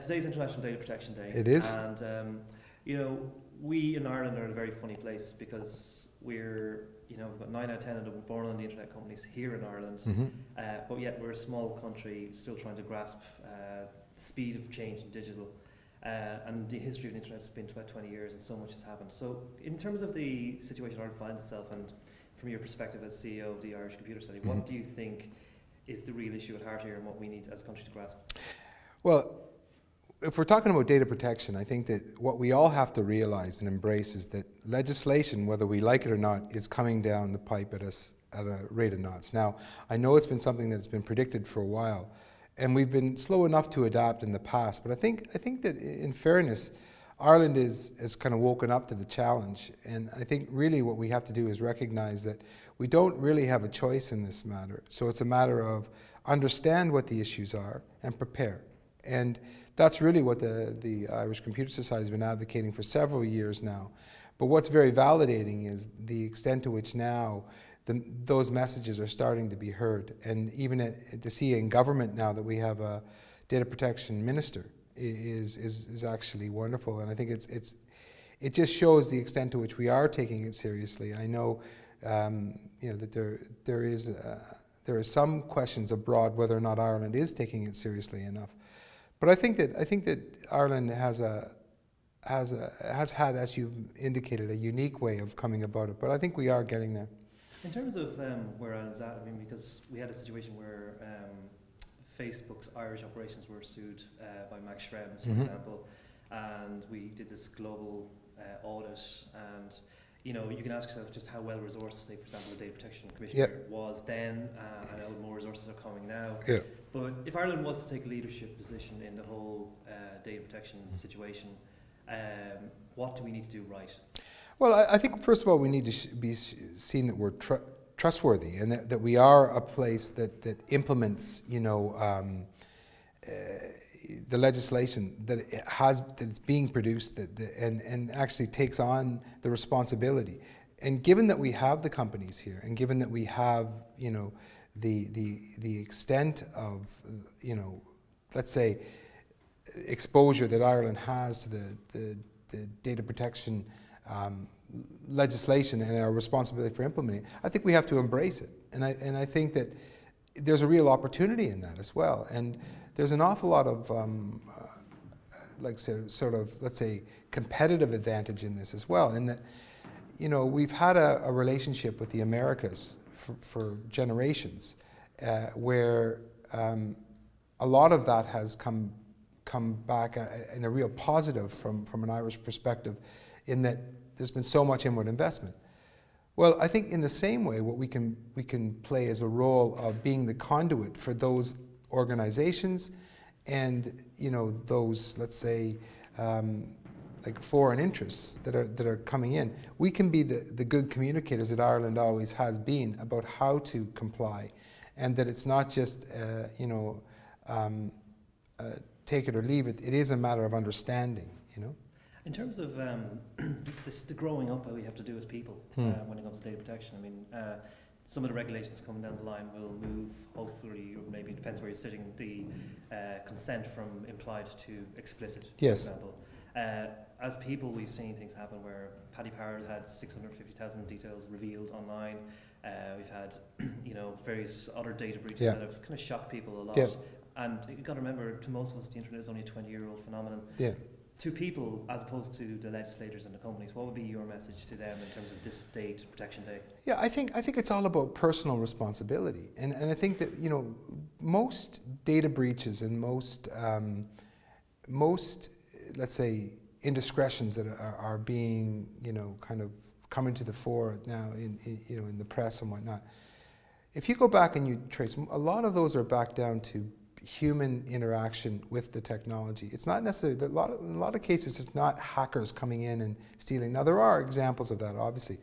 Today's International Data Protection Day. It is. And, you know, we in Ireland are in a very funny place because we're, you know, we've got 9 out of 10 of them born on the internet companies here in Ireland, but yet we're a small country still trying to grasp the speed of change in digital. And the history of the internet has been about 20 years and so much has happened. So in terms of the situation Ireland finds itself, and from your perspective as CEO of the Irish Computer Study, what do you think is the real issue at heart here and what we need as a country to grasp? Well, if we're talking about data protection, I think that what we all have to realize and embrace is that legislation, whether we like it or not, is coming down the pipe at us at a rate of knots. Now, I know it's been something that's been predicted for a while, and we've been slow enough to adapt in the past, but I think that in fairness, Ireland has kind of woken up to the challenge, and I think really what we have to do is recognize that we don't really have a choice in this matter. So it's a matter of understand what the issues are and prepare. And that's really what the Irish Computer Society has been advocating for several years now. But what's very validating is the extent to which now those messages are starting to be heard. And even to see in government now that we have a data protection minister is actually wonderful. And I think it just shows the extent to which we are taking it seriously. I know, you know, that there are some questions abroad whether or not Ireland is taking it seriously enough. But I think that Ireland has had, as you've indicated, a unique way of coming about it. But I think we are getting there. In terms of where Ireland's at, I mean, because we had a situation where Facebook's Irish operations were sued by Max Schrems, for example, and we did this global audit, and you know, you can ask yourself just how well resourced, say, for example, the Data Protection Commissioner was then. I know more resources are coming now. But if Ireland was to take a leadership position in the whole data protection situation, what do we need to do right? Well, I think first of all we need to be seen that we're trustworthy, and that we are a place that implements, you know, the legislation that's being produced, and actually takes on the responsibility. And given that we have the companies here, and given that we have, you know, the extent of, you know, let's say, exposure that Ireland has to the data protection legislation and our responsibility for implementing it, I think we have to embrace it. And I think that there's a real opportunity in that as well. And there's an awful lot of, like sort of, let's say, competitive advantage in this as well. In that, you know, we've had a relationship with the Americas for generations, where a lot of that has come back in a real positive from an Irish perspective, in that there's been so much inward investment. Well, I think in the same way, what we can play as a role of being the conduit for those organizations, and you know, those, let's say, like foreign interests that are coming in. We can be the good communicators that Ireland always has been about how to comply, and that it's not just you know, take it or leave it. It is a matter of understanding, you know. In terms of the growing up that we have to do as people when it comes to data protection, I mean, some of the regulations coming down the line will move, hopefully, or maybe it depends where you're sitting, the consent from implied to explicit, for example. As people, we've seen things happen where Paddy Power had 650,000 details revealed online. We've had, you know, various other data breaches that have kind of shocked people a lot. And you've got to remember, to most of us, the internet is only a 20-year-old phenomenon. To people, as opposed to the legislators and the companies, what would be your message to them in terms of this Data Protection Day? Yeah, I think it's all about personal responsibility, and I think that, you know, most data breaches and most let's say indiscretions that are being, you know, kind of coming to the fore now you know, in the press and whatnot. If you go back and you trace, a lot of those are back down to human interaction with the technology. It's not necessarily, in a lot of cases, it's not hackers coming in and stealing. Now, there are examples of that, obviously,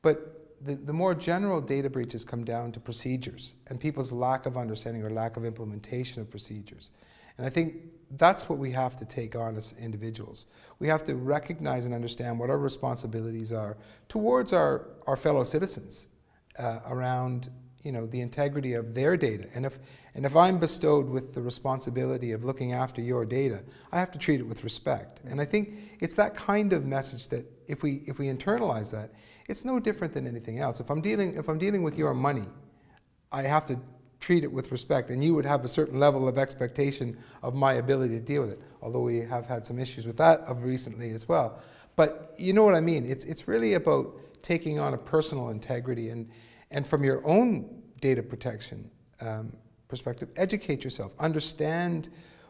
but the more general data breaches come down to procedures and people's lack of understanding or lack of implementation of procedures. And I think that's what we have to take on as individuals. We have to recognize and understand what our responsibilities are towards our fellow citizens around, you know, the integrity of their data. And if I'm bestowed with the responsibility of looking after your data, I have to treat it with respect. And I think it's that kind of message that if we internalize that, it's no different than anything else. If I'm dealing with your money, I have to treat it with respect, and you would have a certain level of expectation of my ability to deal with it, although we have had some issues with that of recently as well. But you know what I mean? It's really about taking on a personal integrity, and from your own data protection perspective, educate yourself, understand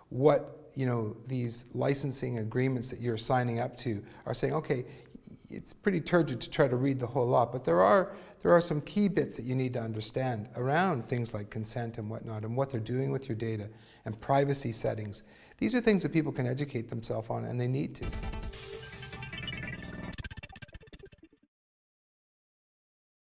what, you know, these licensing agreements that you're signing up to are saying. Okay, it's pretty turgid to try to read the whole lot, but there are some key bits that you need to understand around things like consent and whatnot, and what they're doing with your data and privacy settings. These are things that people can educate themselves on, and they need to.